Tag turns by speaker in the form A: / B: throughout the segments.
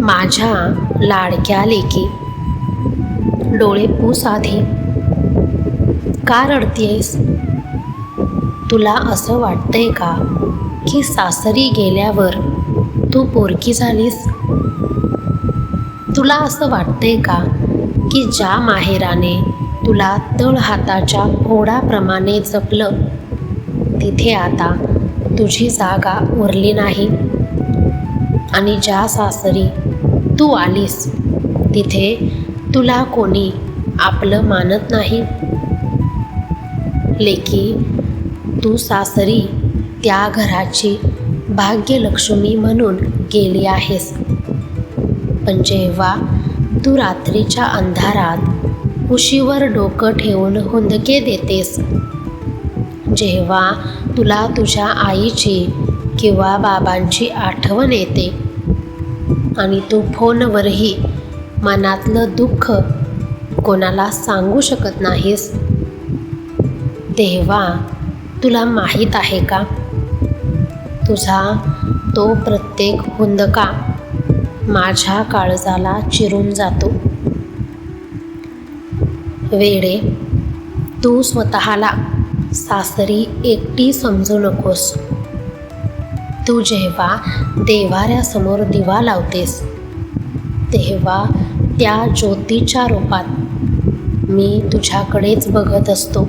A: माझ्या लाडक्या लेकी, डोळे पुस आधी. का रडतेस? तुला असं वाटतंय का की सासरी गेल्यावर तू पोरकी झालीस? तुला असं वाटतंय का की ज्या माहेराने तुला तळहाताच्या फोडाप्रमाणे जपलं, तिथे आता तुझी जागा उरली नाही? आणि ज्या सासरी तू आलीस, तिथे तुला कोणी आपलं मानत नाही? लेकी, तू सासरी त्या घराची भाग्यलक्ष्मी म्हणून गेली आहेस. पण जेव्हा तू रात्रीच्या अंधारात उशीवर डोकं ठेवून हुंदके देतेस, जेव्हा तुला तुझ्या आईची किंवा बाबांची आठवण येते आणि तू फोनवरही मनातलं दुःख कोणाला सांगू शकत नाहीस, तेव्हा तुला माहीत आहे का, तुझा तो प्रत्येक हुंदका माझ्या काळजाला चिरून जातो. वेडे, तू स्वतःला सासरी एकटी समजू नकोस. तू जेव्हा देव्हाऱ्यासमोर दिवा लावतेस, तेव्हा त्या ज्योतीच्या रूपात मी तुझ्याकडेच बघत असतो.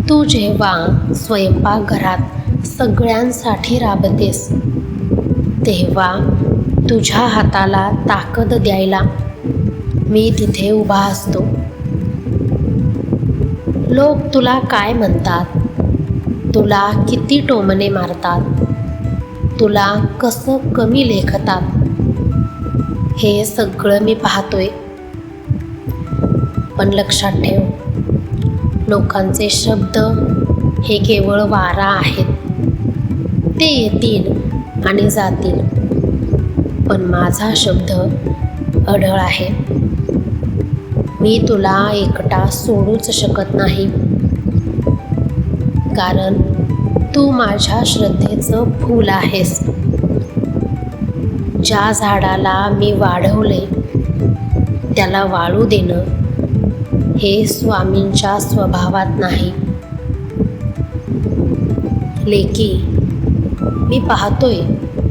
A: तू जेव्हा स्वयंपाकघरात सगळ्यांसाठी राबतेस, तेव्हा तुझ्या हाताला ताकद द्यायला मी तिथे उभा असतो. लोक तुला काय म्हणतात, तुला किती टोमणे मारतात, तुला कसं कमी लेखतात, हे सगळं मी पाहतोय. पण लक्षात ठेव, लोकांचे शब्द हे केवळ वारा आहेत. ते येतील आणि जातील, पण माझा शब्द अढळ आहे. मी तुला एकटा सोडूच शकत नाही, कारण तू माझ्या श्रद्धेचं फूल आहेस. ज्या झाडाला मी वाढवले, त्याला वाळू देणं हे स्वामींच्या स्वभावात नाही. लेकी, मी पाहतोय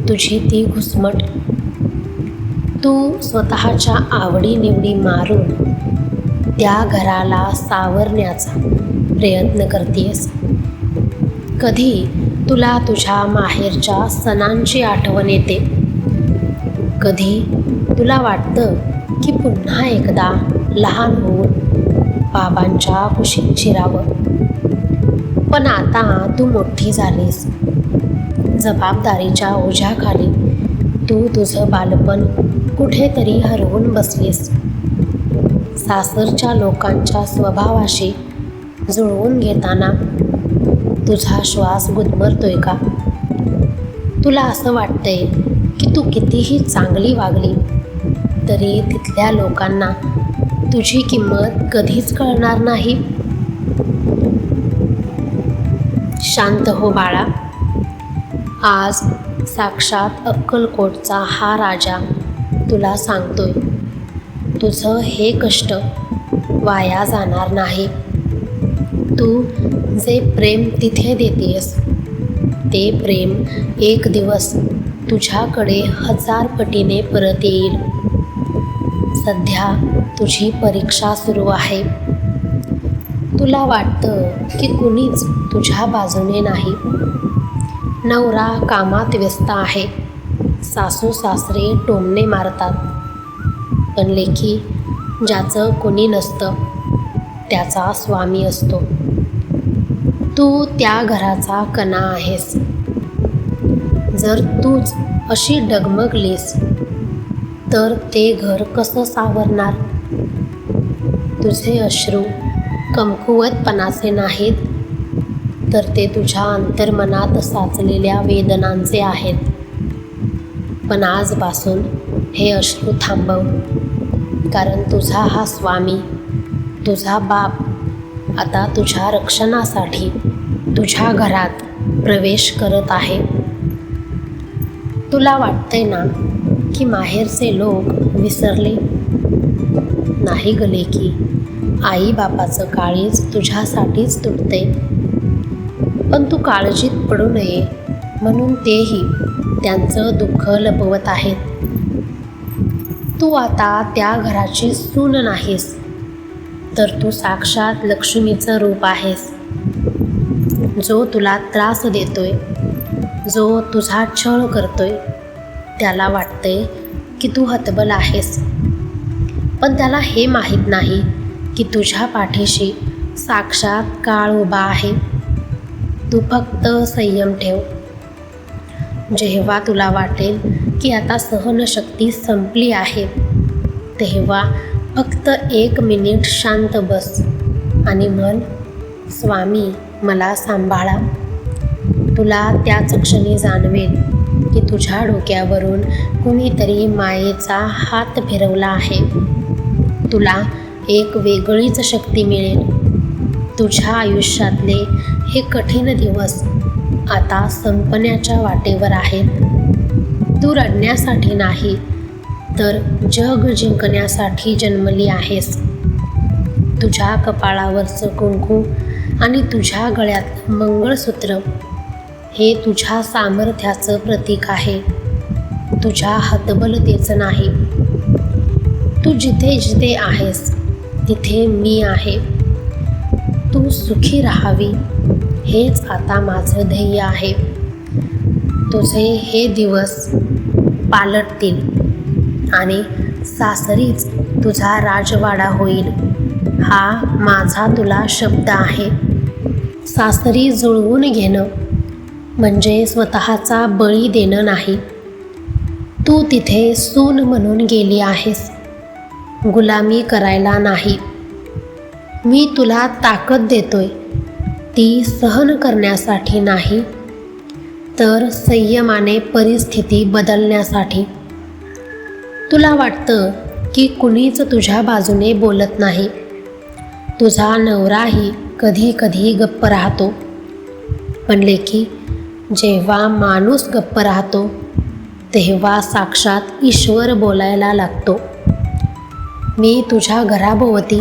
A: तुझी ती घुसमट. तू स्वतःच्या आवडीनिवडी मारून त्या घराला सावरण्याचा प्रयत्न करतेस. कधी तुला तुझ्या माहेरच्या सणांची आठवण येते, कधी तुला वाटतं की पुन्हा एकदा लहान होऊन बाबांच्या कुशीत शिरावं. पण आता तू मोठी झालीस. जबाबदारीच्या ओझ्याखाली तू तुझं बालपण कुठेतरी हरवून बसलीस. सासरच्या लोकांच्या स्वभावाशी जुळवून घेताना तुझा श्वास गुदमरतोय का? तुला असं वाटतंय की तू कितीही चांगली वागली तरी तिथल्या लोकांना तुझी किंमत कधीच कळणार नाही? शांत हो बाळा. आज साक्षात अक्कलकोटचा हा राजा तुला सांगतोय, तुझं हे कष्ट वाया जाणार नाही. तू जे प्रेम तिथे देतेस, ते प्रेम एक दिवस तुझ्याकडे 1000 पटीने परत येईल. सध्या तुझी परीक्षा सुरू आहे. तुला वाटतं की कुणीच तुझ्या बाजूने नाही. नवरा कामात व्यस्त आहे, सासू सासरे टोमणे मारतात. पण लेकी, ज्याचं कोणी नसतं त्याचा स्वामी असतो. तू त्या घराचा कणा आहेस. जर तूच अशी डगमगलीस तर ते घर कसं सावरणार? तुझे अश्रू कमकुवतपणाचे नाहीत, तर ते तुझ्या अंतर्मनात साचलेल्या वेदनांचे आहेत. पण आजपासून हे अश्रू थांबव, कारण तुझा हा स्वामी, तुझा बाप आता तुझ्या रक्षणासाठी तुझ्या घरात प्रवेश करत आहे. तुला वाटतंय ना की माहेरचे लोक विसरले? नाही गले की आई बापाचं काळीज तुझ्यासाठीच तुटते, पण तू काळजीत पडू नये म्हणून तेही त्यांचं दुःख लपवत आहेत. तू आता त्या घराची सून नाहीस, तर तू साक्षात लक्ष्मीचं रूप आहेस. जो तुला त्रास देतोय, जो तुझा छळ करतोय, त्याला वाटतंय की तू हतबल आहेस, पण त्याला हे माहीत नाही की तुझ्या पाठीशी साक्षात काळ उभा आहे. तू फक्त संयम ठेव. जेव्हा तुला वाटेल की आता सहनशक्ती संपली आहे, तेव्हा फक्त 1 मिनिट शांत बस आणि म्हण, स्वामी मला सांभाळा. तुला त्याच क्षणी जाणवेल की तुझ्या डोक्यावरून कुणीतरी मायेचा हात फिरवला आहे. तुला एक वेगळीच शक्ती मिळेल. तुझ्या आयुष्यातले हे कठीण दिवस आता संपण्याच्या वाटेवर आहेत. तू रडण्यासाठी नाही, तर जग जिंकण्यासाठी जन्मली आहेस. तुझ्या कपाळावरचं कुंकू आणि तुझ्या गळ्यात मंगळसूत्र हे तुझ्या सामर्थ्याचं प्रतीक आहे, तुझ्या हतबलतेचं नाही. तू जिथे जिथे आहेस तिथे मी आहे. तू सुखी राहावी हेच आता माझं ध्येय आहे. तुझे हे दिवस पालटतील आणि सासरीच तुझा राजवाडा होईल, हा माझा तुला शब्द आहे. सासरी जुळवून घेणं म्हणजे स्वतःचा बळी देणं नाही. तू तिथे सून म्हणून गेली आहेस, गुलामी करायला नाही. मी तुला ताकद देतोय, ती सहन करण्यासाठी नाही, तर संयमाने परिस्थिती बदलण्यासाठी. तुला वाटतं की कुणीच तुझ्या बाजूने बोलत नाही. तुझा नवराही कधी कधी गप्प राहतो, पण लेकी, जेव्हा माणूस गप्प राहतो तेव्हा साक्षात ईश्वर बोलायला लागतो. मी तुझ्या घराभोवती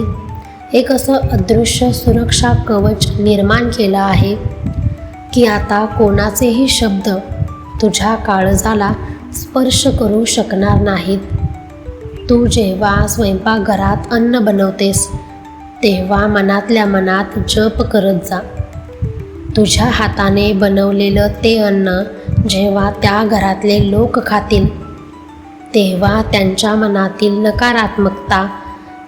A: एक असं अदृश्य सुरक्षा कवच निर्माण केलं आहे की आता कोणाचेही शब्द तुझ्या काळजाला स्पर्श करू शकणार नाहीत. तू जेव्हा स्वयंपाकघरात अन्न बनवतेस तेव्हा मनातल्या मनात जप करत जा. तुझ्या हाताने बनवलेलं ते अन्न जेव्हा त्या घरातले लोक खातील, तेव्हा त्यांच्या मनातील नकारात्मकता,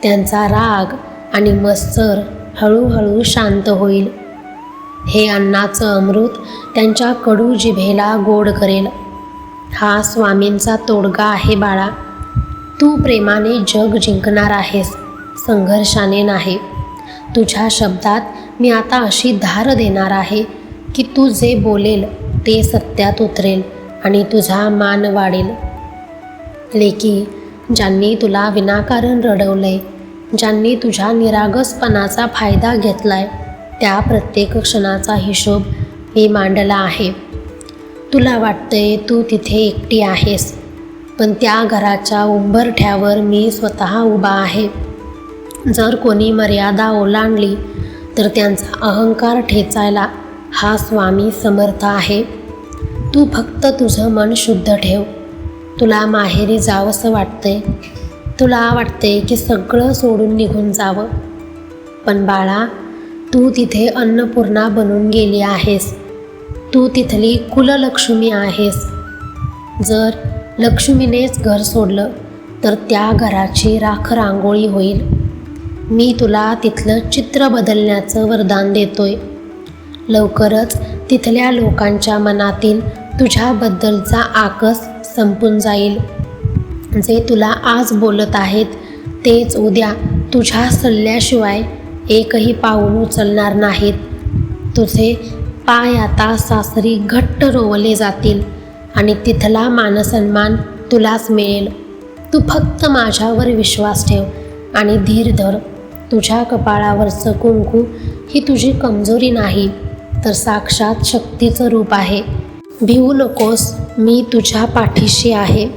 A: त्यांचा राग आणि मत्सर हळूहळू शांत होईल. हे अन्नाचं अमृत त्यांच्या कडू जिभेला गोड करेल. हा स्वामींचा तोडगा आहे बाळा. तू प्रेमाने जग जिंकणार आहेस, संघर्षाने नाही. तुझ्या शब्दात मी आता अशी धार देणार आहे की तू जे बोलेल ते सत्यात उतरेल आणि तुझा मान वाढेल. लेकी, ज्यांनी तुला विनाकारण रडवलंय, ज्यांनी तुझ्या निरागसपणाचा फायदा घेतलाय, त्या प्रत्येक क्षणाचा हिशोब मी मांडला आहे. तुला वाटतंय तू तिथे एकटी आहेस, पण त्या घराच्या उंबरठ्यावर मी स्वतः उभा आहे. जर कोणी मर्यादा ओलांडली तर त्यांचा अहंकार ठेचायला हा स्वामी समर्थ आहे. तू फक्त तुझं मन शुद्ध ठेव. तुला माहेरी जावंसं वाटतंय, तुला वाटते की सगळं सोडून निघून जावं, पण बाळा, तू तिथे अन्नपूर्णा बनून गेली आहेस. तू तिथली कुललक्ष्मी आहेस. जर लक्ष्मीनेच घर सोडलं तर त्या घराची राख रांगोळी होईल. मी तुला तिथलं चित्र बदलण्याचं वरदान देतोय. लवकरच तिथल्या लोकांच्या मनातील तुझ्याबद्दलचा आकस संपून जाईल. जे तुला आज बोलत आहेत तेच उद्या तुझ्या सल्ल्याशिवाय एकही पाऊल उचलणार नाहीत. तुझे पाय आता सासरी घट्ट रोवले जातील आणि तिथला मानसन्मान तुलाच मिळेल. तू फक्त माझ्यावर विश्वास ठेव आणि धीर धर. तुझ्या कपाळावरचं कुंकू ही तुझी कमजोरी नाही, तर साक्षात शक्तीचं रूप आहे. भिवू नकोस, मी तुझ्या पाठीशी आहे.